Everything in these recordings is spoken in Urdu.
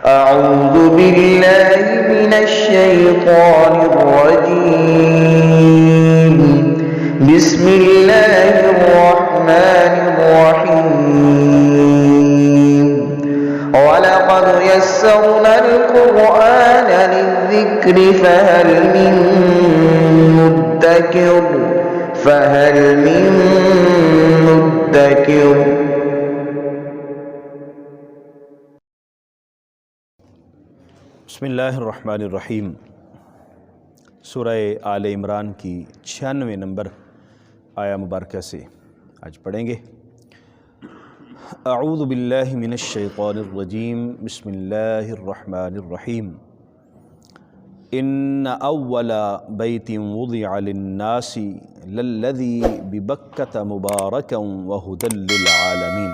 أعوذ بالله من الشيطان الرجيم. بسم الله الرحمن الرحيم. ولقد يسرنا القرآن للذكر فهل من مدكر. بسم اللہ الرحمن الرحیم۔ سورہ آل عمران کی 96 نمبر آیا مبارکہ سے آج پڑھیں گے۔ اعوذ باللہ من الشیطان الرجیم، بسم اللہ الرحمن الرحیم۔ ان اول بیت وضع للناس للذی ببکۃ مبارکا وہدی للعالمین۔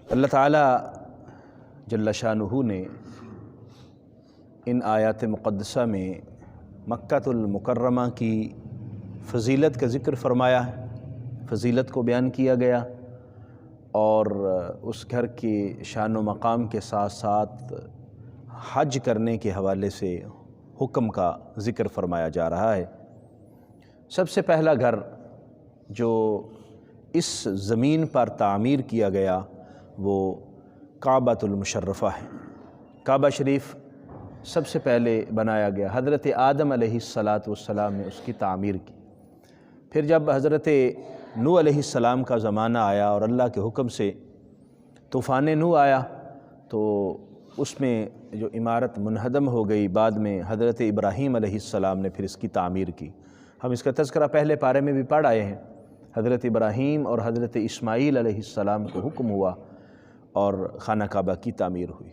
اللہ تعالیٰ جل شانہ نے ان آیات مقدسہ میں مکۃ المکرمہ کی فضیلت کا ذکر فرمایا ہے، فضیلت کو بیان کیا گیا، اور اس گھر کے شان و مقام کے ساتھ ساتھ حج کرنے کے حوالے سے حکم کا ذکر فرمایا جا رہا ہے۔ سب سے پہلا گھر جو اس زمین پر تعمیر کیا گیا وہ کعبۃ المشرفہ ہے۔ کعبہ شریف سب سے پہلے بنایا گیا، حضرت آدم علیہ السلام نے اس کی تعمیر کی۔ پھر جب حضرت نوح علیہ السلام کا زمانہ آیا اور اللہ کے حکم سے طوفان نوح آیا تو اس میں جو عمارت منہدم ہو گئی، بعد میں حضرت ابراہیم علیہ السلام نے پھر اس کی تعمیر کی۔ ہم اس کا تذکرہ پہلے پارے میں بھی پڑھ آئے ہیں۔ حضرت ابراہیم اور حضرت اسماعیل علیہ السلام کو حکم ہوا اور خانہ کعبہ کی تعمیر ہوئی۔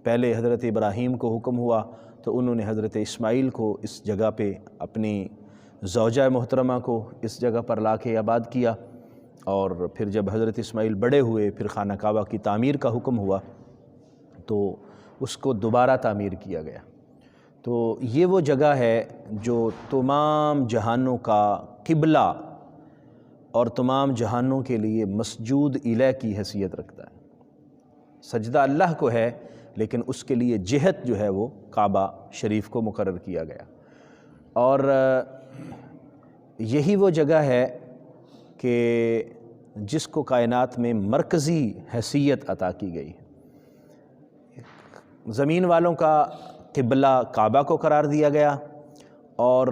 پہلے حضرت ابراہیم کو حکم ہوا تو انہوں نے حضرت اسماعیل کو اس جگہ پہ اپنی زوجہ محترمہ کو اس جگہ پر لا کے آباد کیا، اور پھر جب حضرت اسماعیل بڑے ہوئے پھر خانہ کعبہ کی تعمیر کا حکم ہوا تو اس کو دوبارہ تعمیر کیا گیا۔ تو یہ وہ جگہ ہے جو تمام جہانوں کا قبلہ اور تمام جہانوں کے لیے مسجود الہ کی حیثیت رکھتا ہے۔ سجدہ اللہ کو ہے لیکن اس کے لیے جہت جو ہے وہ کعبہ شریف کو مقرر کیا گیا، اور یہی وہ جگہ ہے کہ جس کو کائنات میں مرکزی حیثیت عطا کی گئی ہے۔ زمین والوں کا قبلہ کعبہ کو قرار دیا گیا، اور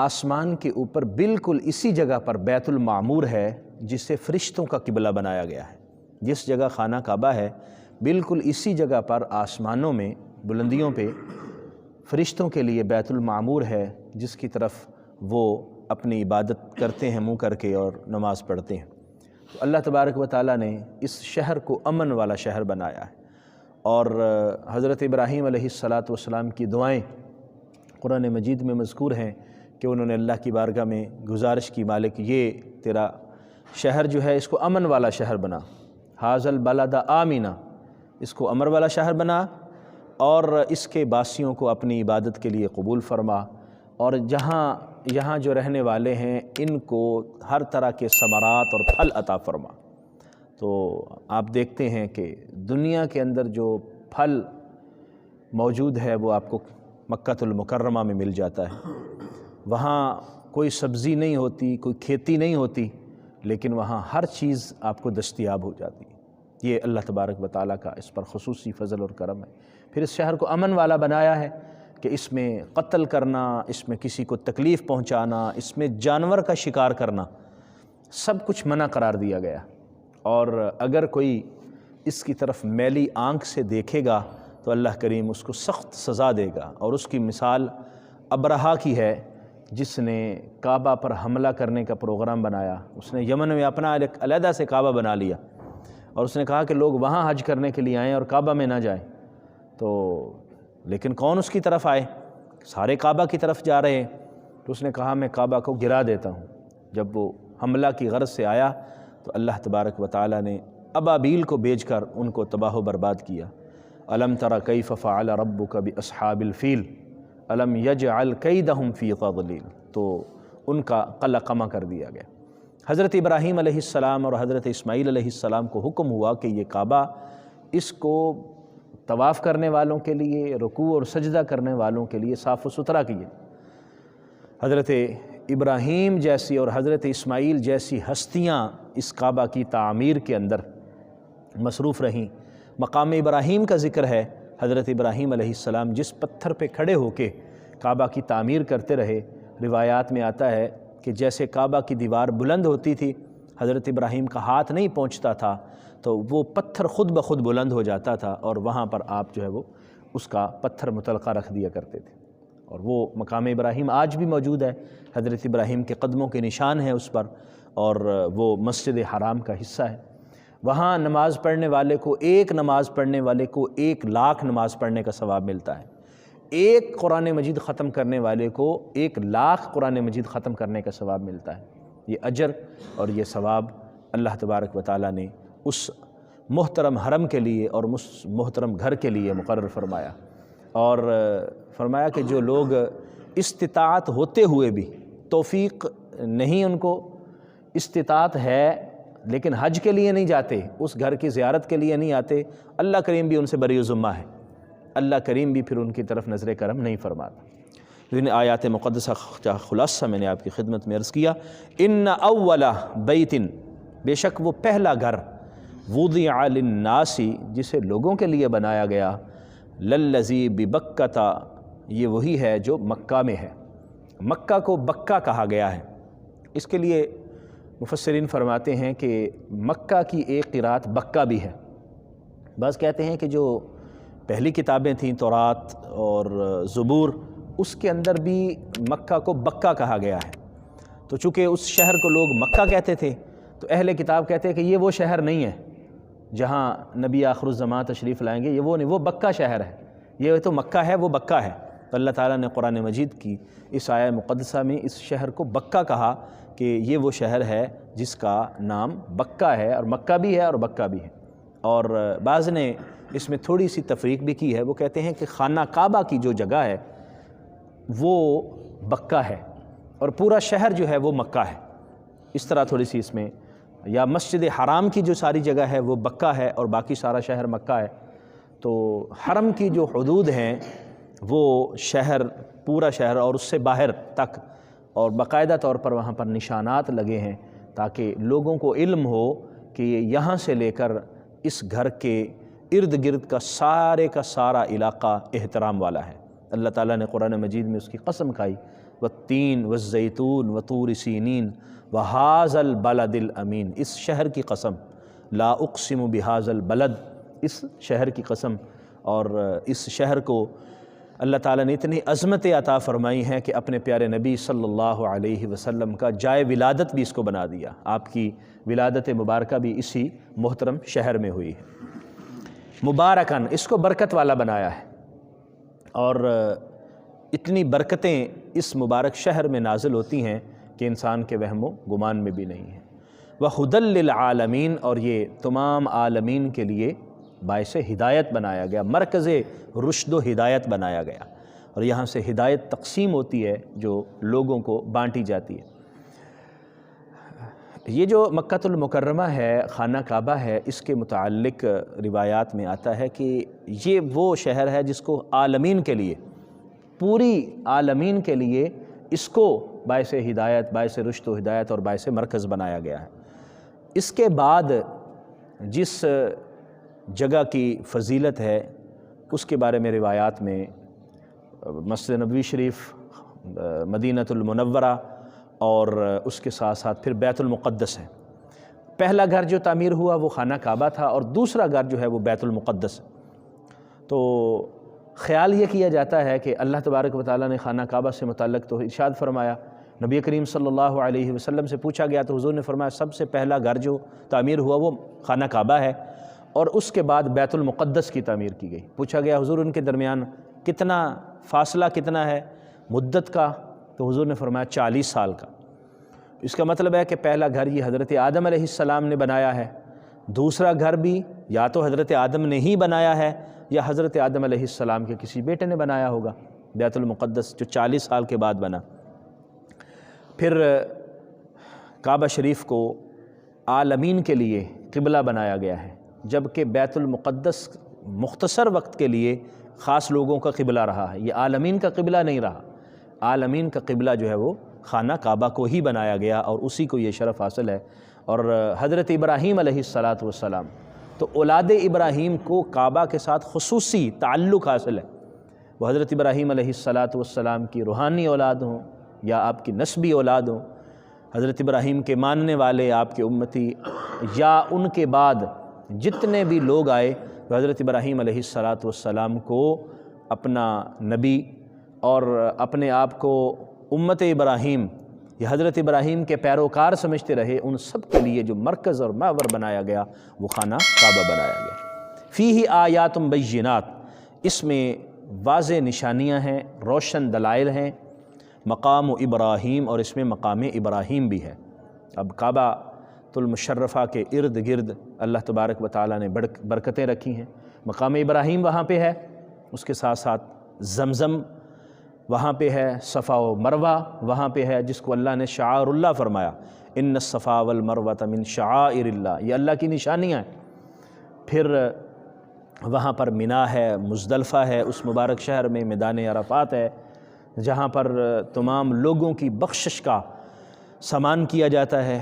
آسمان کے اوپر بالکل اسی جگہ پر بیت المعمور ہے جسے فرشتوں کا قبلہ بنایا گیا ہے۔ جس جگہ خانہ کعبہ ہے بالکل اسی جگہ پر آسمانوں میں بلندیوں پہ فرشتوں کے لیے بیت المعمور ہے جس کی طرف وہ اپنی عبادت کرتے ہیں منہ کر کے اور نماز پڑھتے ہیں۔ تو اللہ تبارک و تعالیٰ نے اس شہر کو امن والا شہر بنایا ہے، اور حضرت ابراہیم علیہ السلام کی دعائیں قرآن مجید میں مذکور ہیں کہ انہوں نے اللہ کی بارگاہ میں گزارش کی، مالک یہ تیرا شہر جو ہے اس کو امن والا شہر بنا، ھذا البلد آمنا، اس کو امن والا شہر بنا، اور اس کے باسیوں کو اپنی عبادت کے لیے قبول فرما، اور یہاں جو رہنے والے ہیں ان کو ہر طرح کے ثمرات اور پھل عطا فرما۔ تو آپ دیکھتے ہیں کہ دنیا کے اندر جو پھل موجود ہے وہ آپ کو مکۃ المکرمہ میں مل جاتا ہے۔ وہاں کوئی سبزی نہیں ہوتی، کوئی کھیتی نہیں ہوتی، لیکن وہاں ہر چیز آپ کو دستیاب ہو جاتی ہے۔ یہ اللہ تبارک و تعالیٰ کا اس پر خصوصی فضل اور کرم ہے۔ پھر اس شہر کو امن والا بنایا ہے کہ اس میں قتل کرنا، اس میں کسی کو تکلیف پہنچانا، اس میں جانور کا شکار کرنا سب کچھ منع قرار دیا گیا، اور اگر کوئی اس کی طرف میلی آنکھ سے دیکھے گا تو اللہ کریم اس کو سخت سزا دے گا۔ اور اس کی مثال ابرہا کی ہے جس نے کعبہ پر حملہ کرنے کا پروگرام بنایا۔ اس نے یمن میں اپنا علیحدہ سے کعبہ بنا لیا، اور اس نے کہا کہ لوگ وہاں حج کرنے کے لیے آئیں اور کعبہ میں نہ جائیں، تو لیکن کون اس کی طرف آئے؟ سارے کعبہ کی طرف جا رہے ہیں، تو اس نے کہا میں کعبہ کو گرا دیتا ہوں۔ جب وہ حملہ کی غرض سے آیا تو اللہ تبارک و تعالیٰ نے ابابیل کو بھیج کر ان کو تباہ و برباد کیا۔ الم تر کیف فعل ربک باصحاب الفیل الم یجعل کیدہم فی تضلیل، تو ان کا قلقمہ کر دیا گیا۔ حضرت ابراہیم علیہ السلام اور حضرت اسماعیل علیہ السلام کو حکم ہوا کہ یہ کعبہ اس کو طواف کرنے والوں کے لیے، رکوع اور سجدہ کرنے والوں کے لیے صاف و ستھرا کیے۔ حضرت ابراہیم جیسی اور حضرت اسماعیل جیسی ہستیاں اس کعبہ کی تعمیر کے اندر مصروف رہیں۔ مقام ابراہیم کا ذکر ہے، حضرت ابراہیم علیہ السلام جس پتھر پہ کھڑے ہو کے کعبہ کی تعمیر کرتے رہے، روایات میں آتا ہے کہ جیسے کعبہ کی دیوار بلند ہوتی تھی، حضرت ابراہیم کا ہاتھ نہیں پہنچتا تھا تو وہ پتھر خود بخود بلند ہو جاتا تھا، اور وہاں پر آپ جو ہے وہ اس کا پتھر متلقہ رکھ دیا کرتے تھے، اور وہ مقام ابراہیم آج بھی موجود ہے۔ حضرت ابراہیم کے قدموں کے نشان ہیں اس پر، اور وہ مسجد حرام کا حصہ ہے۔ وہاں نماز پڑھنے والے کو، ایک نماز پڑھنے والے کو 1,00,000 نماز پڑھنے کا ثواب ملتا ہے۔ ایک قرآن مجید ختم کرنے والے کو 1,00,000 قرآن مجید ختم کرنے کا ثواب ملتا ہے۔ یہ اجر اور یہ ثواب اللہ تبارک و تعالیٰ نے اس محترم حرم کے لیے اور اس محترم گھر کے لیے مقرر فرمایا، اور فرمایا کہ جو لوگ استطاعت ہوتے ہوئے بھی، توفیق نہیں، ان کو استطاعت ہے لیکن حج کے لیے نہیں جاتے، اس گھر کی زیارت کے لیے نہیں آتے، اللہ کریم بھی ان سے بری ذمہ ہے، اللہ کریم بھی پھر ان کی طرف نظر کرم نہیں فرماتا۔ ان آیات مقدسہ کا خلاصہ میں نے آپ کی خدمت میں عرض کیا۔ ان اول بیت، بے شک وہ پہلا گھر، وضع للناس، جسے لوگوں کے لیے بنایا گیا، للذی ببکہ، یہ وہی ہے جو مکہ میں ہے۔ مکہ کو بکہ کہا گیا ہے، اس کے لیے مفسرین فرماتے ہیں کہ مکہ کی ایک قرات بکہ بھی ہے۔ بعض کہتے ہیں کہ جو پہلی کتابیں تھیں تورات اور زبور، اس کے اندر بھی مکہ کو بکہ کہا گیا ہے، تو چونکہ اس شہر کو لوگ مکہ کہتے تھے تو اہل کتاب کہتے ہیں کہ یہ وہ شہر نہیں ہے جہاں نبی آخر الزمان تشریف لائیں گے، یہ وہ نہیں، وہ بکہ شہر ہے، یہ تو مکہ ہے، وہ بکہ ہے۔ تو اللہ تعالیٰ نے قرآن مجید کی اس آیہ مقدسہ میں اس شہر کو بکہ کہا کہ یہ وہ شہر ہے جس کا نام بکہ ہے، اور مکہ بھی ہے اور بکہ بھی ہے۔ اور بعض نے اس میں تھوڑی سی تفریق بھی کی ہے، وہ کہتے ہیں کہ خانہ کعبہ کی جو جگہ ہے وہ بکہ ہے اور پورا شہر جو ہے وہ مکہ ہے، اس طرح تھوڑی سی اس میں، یا مسجد حرام کی جو ساری جگہ ہے وہ بکہ ہے اور باقی سارا شہر مکہ ہے۔ تو حرم کی جو حدود ہیں وہ شہر، پورا شہر اور اس سے باہر تک، اور باقاعدہ طور پر وہاں پر نشانات لگے ہیں تاکہ لوگوں کو علم ہو کہ یہاں سے لے کر اس گھر کے ارد گرد کا سارا علاقہ احترام والا ہے۔ اللہ تعالیٰ نے قرآن مجید میں اس کی قسم کھائی، والتین والزیتون وطور سینین وہذا البلد الامین، اس شہر کی قسم، لا اقسم بہذا البلد، اس شہر کی قسم۔ اور اس شہر کو اللہ تعالیٰ نے اتنی عظمت عطا فرمائی ہیں کہ اپنے پیارے نبی صلی اللہ علیہ وسلم کا جائے ولادت بھی اس کو بنا دیا، آپ کی ولادت مبارکہ بھی اسی محترم شہر میں ہوئی ہے۔ مبارکاً، اس کو برکت والا بنایا ہے، اور اتنی برکتیں اس مبارک شہر میں نازل ہوتی ہیں کہ انسان کے وہم و گمان میں بھی نہیں ہے۔ وَہُدًى لِّلْعَالَمِينَ، اور یہ تمام عالمین کے لیے باعث ہدایت بنایا گیا، مرکز رشد و ہدایت بنایا گیا، اور یہاں سے ہدایت تقسیم ہوتی ہے جو لوگوں کو بانٹی جاتی ہے۔ یہ جو مکہ المکرمہ ہے، خانہ کعبہ ہے، اس کے متعلق روایات میں آتا ہے کہ یہ وہ شہر ہے جس کو عالمین کے لیے، پوری عالمین کے لیے اس کو باعث ہدایت، باعث رشد و ہدایت اور باعث مرکز بنایا گیا ہے۔ اس کے بعد جس جگہ کی فضیلت ہے اس کے بارے میں روایات میں مسجد نبوی شریف، مدینۃ المنورہ، اور اس کے ساتھ ساتھ پھر بیت المقدس ہے۔ پہلا گھر جو تعمیر ہوا وہ خانہ کعبہ تھا، اور دوسرا گھر جو ہے وہ بیت المقدس۔ تو خیال یہ کیا جاتا ہے کہ اللہ تبارک و تعالیٰ نے خانہ کعبہ سے متعلق تو ارشاد فرمایا، نبی کریم صلی اللہ علیہ وسلم سے پوچھا گیا تو حضور نے فرمایا سب سے پہلا گھر جو تعمیر ہوا وہ خانہ کعبہ ہے، اور اس کے بعد بیت المقدس کی تعمیر کی گئی۔ پوچھا گیا حضور ان کے درمیان کتنا فاصلہ کتنا ہے مدت کا، تو حضور نے فرمایا 40 سال کا۔ اس کا مطلب ہے کہ پہلا گھر یہ حضرت آدم علیہ السلام نے بنایا ہے، دوسرا گھر بھی یا تو حضرت آدم نے ہی بنایا ہے یا حضرت آدم علیہ السلام کے کسی بیٹے نے بنایا ہوگا، بیت المقدس جو 40 سال کے بعد بنا۔ پھر کعبہ شریف کو عالمین کے لیے قبلہ بنایا گیا ہے، جبکہ بیت المقدس مختصر وقت کے لیے خاص لوگوں کا قبلہ رہا ہے، یہ عالمین کا قبلہ نہیں رہا۔ عالمین کا قبلہ جو ہے وہ خانہ کعبہ کو ہی بنایا گیا اور اسی کو یہ شرف حاصل ہے۔ اور حضرت ابراہیم علیہ السلام تو اولاد ابراہیم کو کعبہ کے ساتھ خصوصی تعلق حاصل ہے، وہ حضرت ابراہیم علیہ السلام کی روحانی اولاد ہوں یا آپ کی نسبی اولاد ہوں، حضرت ابراہیم کے ماننے والے آپ کے امتی، یا ان کے بعد جتنے بھی لوگ آئے وہ حضرت ابراہیم علیہ السلام کو اپنا نبی اور اپنے آپ کو امت ابراہیم یا حضرت ابراہیم کے پیروکار سمجھتے رہے، ان سب کے لیے جو مرکز اور محور بنایا گیا وہ خانہ کعبہ بنایا گیا۔ فیہ آیات بینات، اس میں واضح نشانیاں ہیں، روشن دلائل ہیں، مقام ابراہیم، اور اس میں مقام ابراہیم بھی ہے۔ اب کعبہ المشرفہ کے ارد گرد اللہ تبارک و تعالیٰ نے برکتیں رکھی ہیں۔ مقام ابراہیم وہاں پہ ہے، اس کے ساتھ ساتھ زمزم وہاں پہ ہے، صفا و مروہ وہاں پہ ہے، جس کو اللہ نے شعائر اللہ فرمایا، ان الصفا والمروۃ من شعائر اللہ، یہ اللہ کی نشانیاں ہیں۔ پھر وہاں پر مینا ہے، مزدلفہ ہے، اس مبارک شہر میں میدان عرفات ہے، جہاں پر تمام لوگوں کی بخشش کا سامان کیا جاتا ہے۔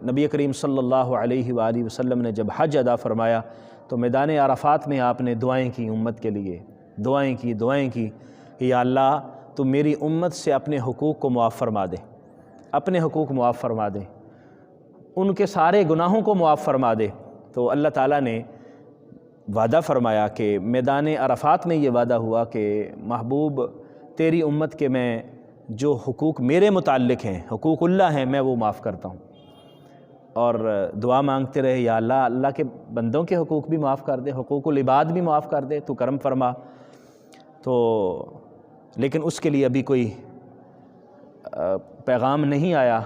نبی کریم صلی اللہ علیہ وآلہ وسلم نے جب حج ادا فرمایا تو میدان عرفات میں آپ نے دعائیں کی، امت کے لیے دعائیں کی کہ یا اللہ تو میری امت سے اپنے حقوق کو معاف فرما دے، اپنے حقوق معاف فرما دے، ان کے سارے گناہوں کو معاف فرما دے۔ تو اللہ تعالیٰ نے وعدہ فرمایا کہ میدان عرفات میں یہ وعدہ ہوا کہ محبوب تیری امت کے میں جو حقوق میرے متعلق ہیں، حقوق اللہ ہیں، میں وہ معاف کرتا ہوں۔ اور دعا مانگتے رہے، یا اللہ اللہ کے بندوں کے حقوق بھی معاف کر دے، حقوق العباد بھی معاف کر دے، تو کرم فرما۔ تو لیکن اس کے لیے ابھی کوئی پیغام نہیں آیا،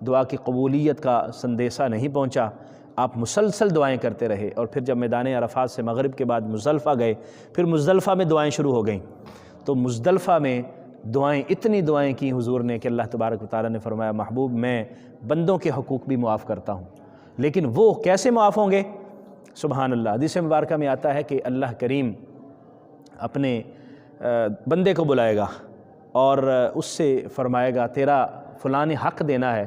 دعا کی قبولیت کا سندیسہ نہیں پہنچا۔ آپ مسلسل دعائیں کرتے رہے، اور پھر جب میدان عرفات سے مغرب کے بعد مزدلفہ گئے، پھر مزدلفہ میں دعائیں شروع ہو گئیں۔ تو مزدلفہ میں دعائیں، اتنی دعائیں کی حضور نے کہ اللہ تبارک و تعالیٰ نے فرمایا محبوب میں بندوں کے حقوق بھی معاف کرتا ہوں، لیکن وہ کیسے معاف ہوں گے؟ سبحان اللہ، حدیث مبارکہ میں آتا ہے کہ اللہ کریم اپنے بندے کو بلائے گا اور اس سے فرمائے گا تیرا فلاں حق دینا ہے،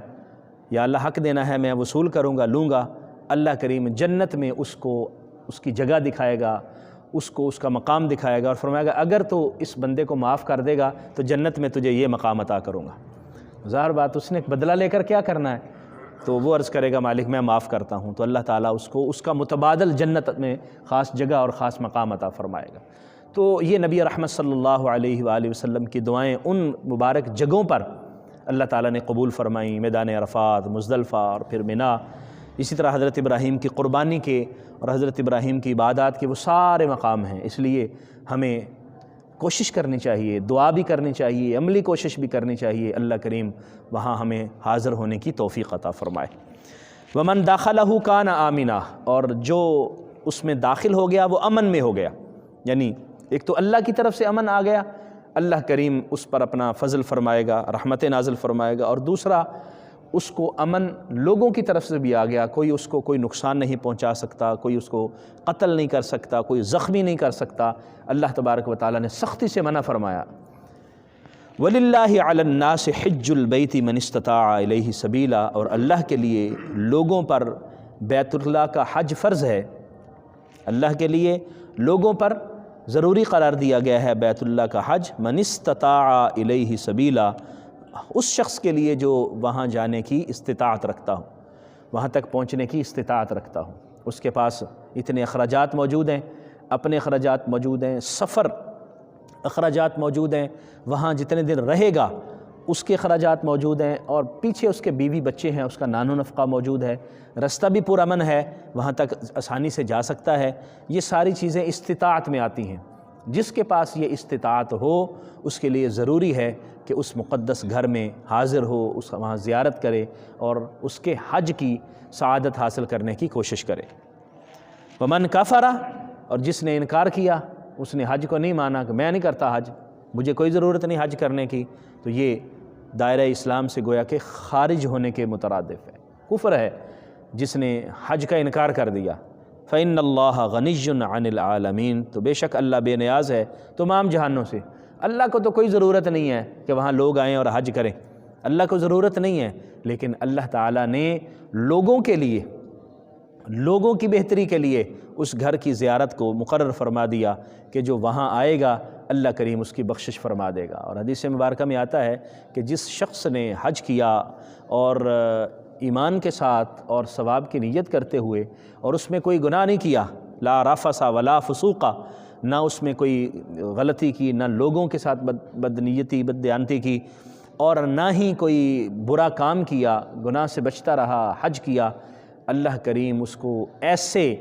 یا اللہ حق دینا ہے، میں وصول کروں گا، لوں گا۔ اللہ کریم جنت میں اس کو اس کی جگہ دکھائے گا، اس کو اس کا مقام دکھائے گا، اور فرمائے گا اگر تو اس بندے کو معاف کر دے گا تو جنت میں تجھے یہ مقام عطا کروں گا۔ ظاہر بات اس نے بدلہ لے کر کیا کرنا ہے، تو وہ عرض کرے گا مالک میں معاف کرتا ہوں، تو اللہ تعالیٰ اس کو اس کا متبادل جنت میں خاص جگہ اور خاص مقام عطا فرمائے گا۔ تو یہ نبی رحمت صلی اللہ علیہ وآلہ وسلم کی دعائیں ان مبارک جگہوں پر اللہ تعالیٰ نے قبول فرمائیں، میدان عرفات، مزدلفہ اور پھر مینا۔ اسی طرح حضرت ابراہیم کی قربانی کے اور حضرت ابراہیم کی عبادات کے وہ سارے مقام ہیں، اس لیے ہمیں کوشش کرنی چاہیے، دعا بھی کرنی چاہیے، عملی کوشش بھی کرنی چاہیے، اللہ کریم وہاں ہمیں حاضر ہونے کی توفیق عطا فرمائے۔ ومن داخلہ کان آمنا، اور جو اس میں داخل ہو گیا وہ امن میں ہو گیا، یعنی ایک تو اللہ کی طرف سے امن آ گیا، اللہ کریم اس پر اپنا فضل فرمائے گا، رحمت نازل فرمائے گا، اور دوسرا اس کو امن لوگوں کی طرف سے بھی آ گیا، کوئی اس کو کوئی نقصان نہیں پہنچا سکتا، کوئی اس کو قتل نہیں کر سکتا، کوئی زخمی نہیں کر سکتا۔ اللہ تبارک و تعالیٰ نے سختی سے منع فرمایا۔ وَلِلَّهِ عَلَى النَّاسِ حِجُّ الْبَيْتِ مَنِ اسْتَطَاعَ إِلَيْهِ سَبِيلًا، اور اللہ کے لیے لوگوں پر بیت اللہ کا حج فرض ہے، اللہ کے لیے لوگوں پر ضروری قرار دیا گیا ہے بیت اللہ کا حج، من استطاع الیہ سبیلا، اس شخص کے لیے جو وہاں جانے کی استطاعت رکھتا ہو، وہاں تک پہنچنے کی استطاعت رکھتا ہو، اس کے پاس اتنے اخراجات موجود ہیں، اپنے اخراجات موجود ہیں، سفر اخراجات موجود ہیں، وہاں جتنے دن رہے گا اس کے اخراجات موجود ہیں، اور پیچھے اس کے بیوی بچے ہیں، اس کا نان و نفقہ موجود ہے، رستہ بھی پرامن ہے، وہاں تک آسانی سے جا سکتا ہے۔ یہ ساری چیزیں استطاعت میں آتی ہیں۔ جس کے پاس یہ استطاعت ہو اس کے لیے ضروری ہے کہ اس مقدس گھر میں حاضر ہو، اس وہاں زیارت کرے اور اس کے حج کی سعادت حاصل کرنے کی کوشش کرے۔ ومن کفر، اور جس نے انکار کیا، اس نے حج کو نہیں مانا کہ میں نہیں کرتا حج، مجھے کوئی ضرورت نہیں حج کرنے کی، تو یہ دائرہ اسلام سے گویا کہ خارج ہونے کے مترادف ہے، کفر ہے۔ جس نے حج کا انکار کر دیا، فإن اللہ غنی عن العالمین، تو بے شک اللہ بے نیاز ہے تمام جہانوں سے۔ اللہ کو تو کوئی ضرورت نہیں ہے کہ وہاں لوگ آئیں اور حج کریں، اللہ کو ضرورت نہیں ہے، لیکن اللہ تعالیٰ نے لوگوں کے لیے، لوگوں کی بہتری کے لیے اس گھر کی زیارت کو مقرر فرما دیا کہ جو وہاں آئے گا اللہ کریم اس کی بخشش فرما دے گا۔ اور حدیث مبارکہ میں آتا ہے کہ جس شخص نے حج کیا اور ایمان کے ساتھ اور ثواب کی نیت کرتے ہوئے اور اس میں کوئی گناہ نہیں کیا، لا رفث ولا فسوق، نہ اس میں کوئی غلطی کی، نہ لوگوں کے ساتھ بدنیتی بددیانتی کی، اور نہ ہی کوئی برا کام کیا، گناہ سے بچتا رہا، حج کیا، اللہ کریم اس کو ایسے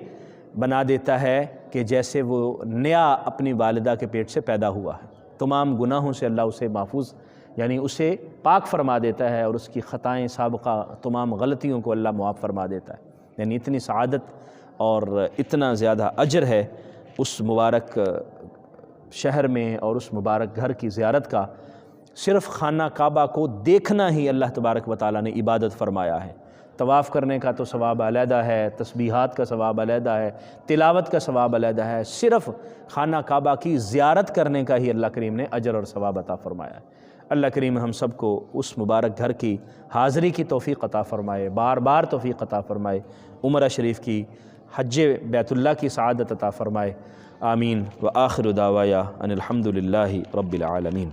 بنا دیتا ہے کہ جیسے وہ نیا اپنی والدہ کے پیٹ سے پیدا ہوا ہے۔ تمام گناہوں سے اللہ اسے محفوظ، یعنی اسے پاک فرما دیتا ہے، اور اس کی خطائیں سابقہ تمام غلطیوں کو اللہ معاف فرما دیتا ہے۔ یعنی اتنی سعادت اور اتنا زیادہ اجر ہے اس مبارک شہر میں اور اس مبارک گھر کی زیارت کا۔ صرف خانہ کعبہ کو دیکھنا ہی اللہ تبارک و تعالیٰ نے عبادت فرمایا ہے۔ طواف کرنے کا تو ثواب علیحدہ ہے، تسبیحات کا ثواب علیحدہ ہے، تلاوت کا ثواب علیحدہ ہے، صرف خانہ کعبہ کی زیارت کرنے کا ہی اللہ کریم نے اجر اور ثواب عطا فرمایا ہے۔ اللہ کریم ہم سب کو اس مبارک گھر کی حاضری کی توفیق عطا فرمائے، بار بار توفیق عطا فرمائے، عمرہ شریف کی، حج بیت اللہ کی سعادت عطا فرمائے، آمین۔ وآخر دعوایا ان الحمد للہ رب العالمین۔